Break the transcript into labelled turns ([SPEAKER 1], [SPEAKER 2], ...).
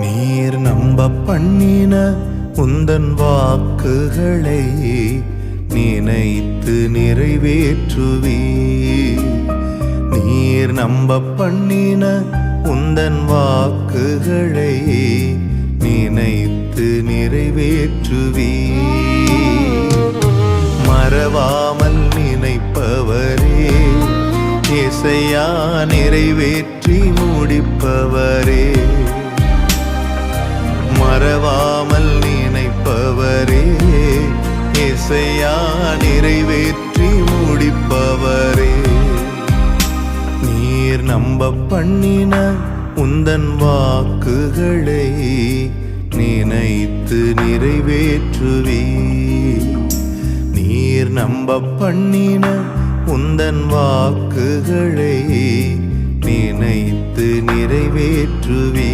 [SPEAKER 1] நீர் நம்ப பண்ணின உந்தன் வாக்குகளை நினைத்து நிறைவேற்றுவீ. நீர் நம்ப பண்ணின உந்தன் வாக்குகளை நினைத்து நிறைவேற்றுவீ. மறவாமல் நினைப்பவரே, இசையா நிறைவேற்றி முடிப்பவரே. மறவாமல் நினைப்பவரே, இசையா நிறைவேற்றி முடிப்பவரே. நீர் நம்ப பண்ணின உந்தன் வாக்குகளை நினைத்து நிறைவேற்றுவீ. நீர் நம்ப பண்ணின உந்தன் வாக்குகளை நினைத்து நிறைவேற்றுவீ.